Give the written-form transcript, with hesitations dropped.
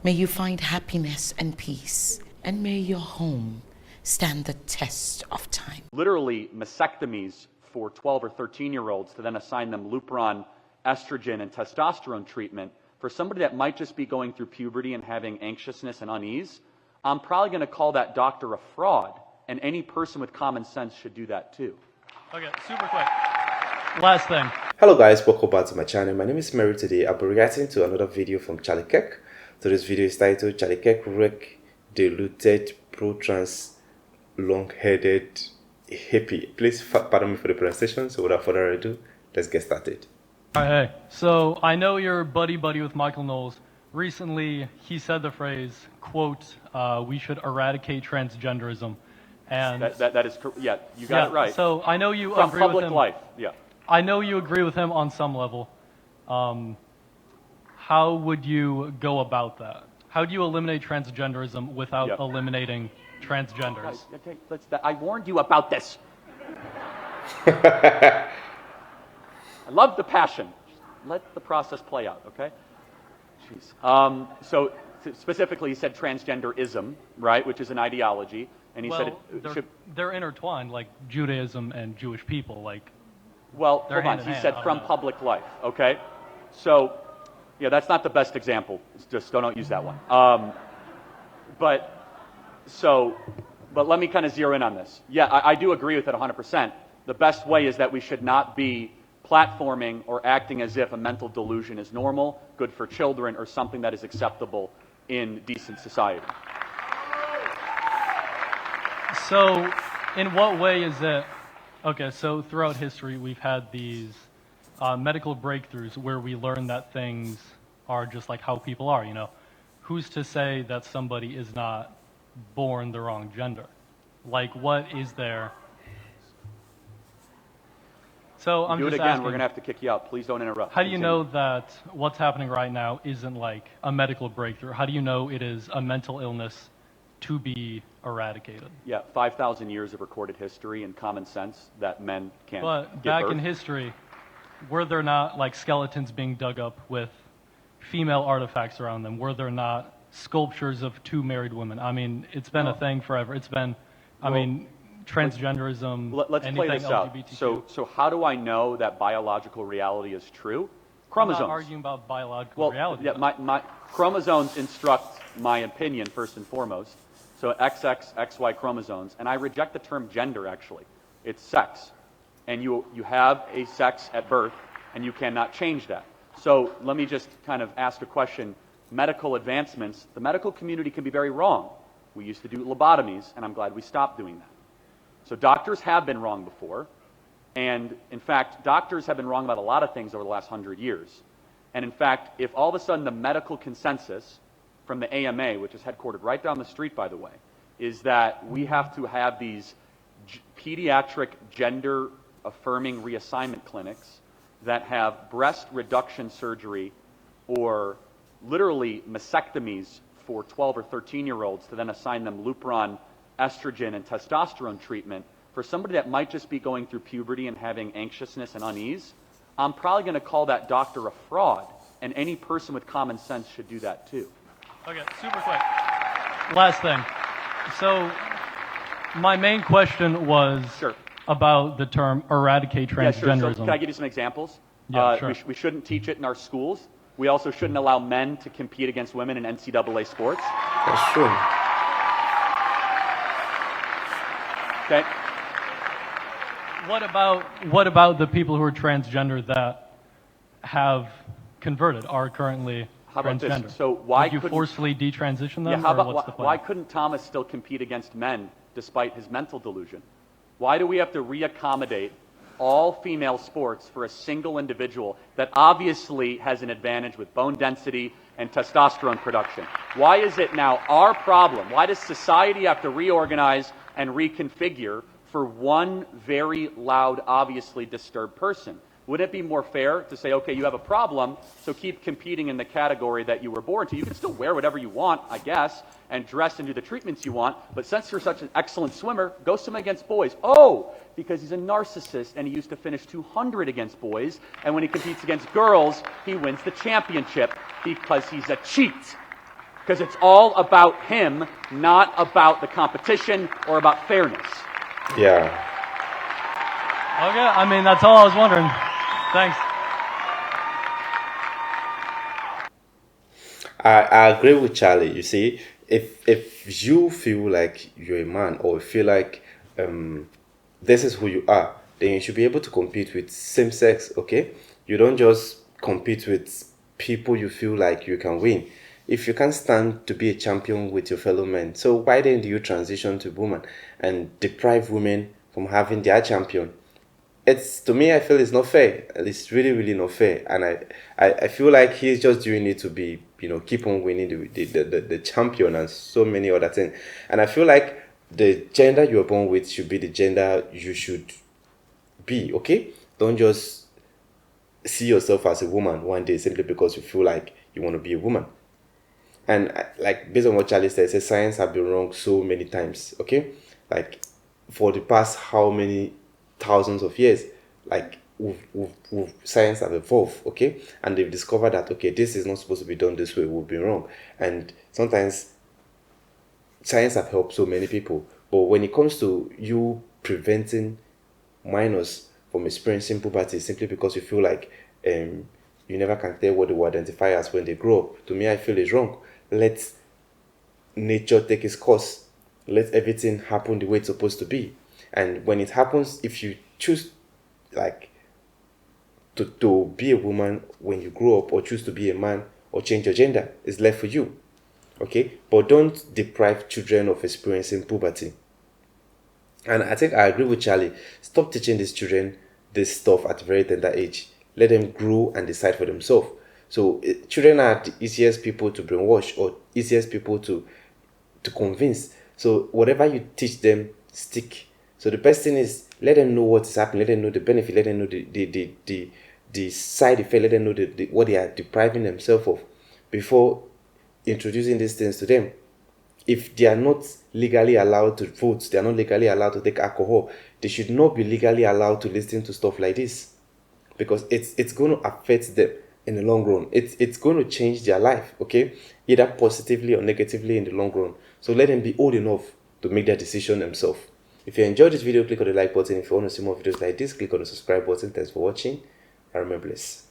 May you find happiness and peace, and may your home stand the test of time. Literally mastectomies for 12 or 13-year-olds to then assign them Lupron, estrogen, and testosterone treatment for somebody that might just be going through puberty and having anxiousness and unease, I'm probably going to call that doctor a fraud, and any person with common sense should do that too. Okay, super quick. Last thing. Hello guys, welcome back to my channel. My name is Mary. Today I'll be reacting to another video from Kirk. So this video is titled Kirk wreck Deluded ProTrans LongHaired Hippy. Please pardon me for the pronunciation. So without further ado, let's get started. Alright, hey. So I know you're buddy with Michael Knowles. Recently, he said the phrase, quote, we should eradicate transgenderism. And that is correct. Yeah, you got it right. So I know you From agree public with him. life, yeah. I know you agree with him on some level. How would you go about that? How do you eliminate transgenderism without eliminating transgenders? Okay, I warned you about this. I love the passion. Let the process play out, okay? Jeez. So specifically, he said transgenderism, right, which is an ideology, and he said they're intertwined, like Judaism and Jewish people, like. Well, hold on. He said from public life, okay? So, yeah, that's not the best example. Just don't use that one. But let me kind of zero in on this. Yeah, I do agree with it 100%. The best way is that we should not be platforming or acting as if a mental delusion is normal, good for children, or something that is acceptable in decent society. So, in what way is it? Okay, so throughout history, we've had these medical breakthroughs where we learn that things are just like how people are, you know. Who's to say that somebody is not born the wrong gender? Like, what is there? So I'm Do it just again, asking, we're going to have to kick you out. Please don't interrupt. How do you know that what's happening right now isn't like a medical breakthrough? How do you know it is a mental illness to be eradicated? Yeah, 5,000 years of recorded history and common sense that men can't But give back birth. in history, were there not like skeletons being dug up with female artifacts around them? Were there not sculptures of two married women? I mean, it's been a thing forever. It's been, I mean, transgenderism, let's play this out. LGBTQ. So how do I know that biological reality is true? Chromosomes. I'm not arguing about biological reality. Yeah, my chromosomes instruct my opinion first and foremost. So XX, XY chromosomes, and I reject the term gender, actually. It's sex. And you have a sex at birth, and you cannot change that. So let me just kind of ask a question. Medical advancements, the medical community can be very wrong. We used to do lobotomies, and I'm glad we stopped doing that. So doctors have been wrong before, and in fact, doctors have been wrong about a lot of things over the last 100 years. And in fact, if all of a sudden the medical consensus from the AMA, which is headquartered right down the street, by the way, is that we have to have these pediatric gender-affirming reassignment clinics that have breast reduction surgery or literally mastectomies for 12 or 13-year-olds to then assign them Lupron, estrogen, and testosterone treatment for somebody that might just be going through puberty and having anxiousness and unease, I'm probably going to call that doctor a fraud, and any person with common sense should do that too. Okay, super quick. Last thing. So, my main question was about the term eradicate transgenderism. Yeah, sure. So can I give you some examples? Yeah, sure. We shouldn't teach it in our schools. We also shouldn't allow men to compete against women in NCAA sports. That's true. Okay. What about the people who are transgender that have converted, are currently How about transgender? this? So why Would you forcefully detransition them? Yeah, how or about what's the plan? why couldn't Thomas still compete against men despite his mental delusion? Why do we have to reaccommodate all female sports for a single individual that obviously has an advantage with bone density and testosterone production? Why is it now our problem? Why does society have to reorganize and reconfigure for one very loud, obviously disturbed person? Wouldn't it be more fair to say, okay, you have a problem, so keep competing in the category that you were born to? You can still wear whatever you want, I guess, and dress and do the treatments you want, but since you're such an excellent swimmer, go swim against boys. Oh, because he's a narcissist and he used to finish 200 against boys, and when he competes against girls, he wins the championship because he's a cheat. Because it's all about him, not about the competition or about fairness. Yeah. Okay, I mean, that's all I was wondering. Thanks. I agree with Charlie. You see, if you feel like you're a man or feel like this is who you are, then you should be able to compete with same sex. Okay, you don't just compete with people you feel like you can win. If you can't stand to be a champion with your fellow men, so why then do you transition to woman and deprive women from having their champion? It's, to me, I feel it's not fair. It's really, really not fair. And I feel like he's just doing it to be, keep on winning the champion and so many other things. And I feel like the gender you're born with should be the gender you should be. Okay, don't just see yourself as a woman one day simply because you feel like you want to be a woman. And like, based on what Charlie said, science have been wrong so many times. Okay, like for the past how many thousands of years, like science have evolved. Okay, and they've discovered that, okay, this is not supposed to be done this way. We've been wrong. And sometimes science have helped so many people, but when it comes to you preventing minors from experiencing puberty simply because you feel like you never can tell what they will identify as when they grow up, to me, I feel is wrong. Let nature take its course. Let everything happen the way it's supposed to be. And when it happens, if you choose like to be a woman when you grow up, or choose to be a man, or change your gender, it's left for you. Okay, but don't deprive children of experiencing puberty. And I think I agree with Charlie. Stop teaching these children this stuff at a very tender age. Let them grow and decide for themselves. So children are the easiest people to brainwash, or easiest people to convince. So whatever you teach them, stick. So the best thing is, let them know what is happening. Let them know the benefit. Let them know the side effect. Let them know what they are depriving themselves of before introducing these things to them. If they are not legally allowed to vote, they are not legally allowed to take alcohol, they should not be legally allowed to listen to stuff like this, because it's going to affect them in the long run. It's going to change their life, okay, either positively or negatively in the long run. So let them be old enough to make their decision themselves. If you enjoyed this video, click on the like button. If you want to see more videos like this, click on the subscribe button. Thanks for watching, and remember, bless.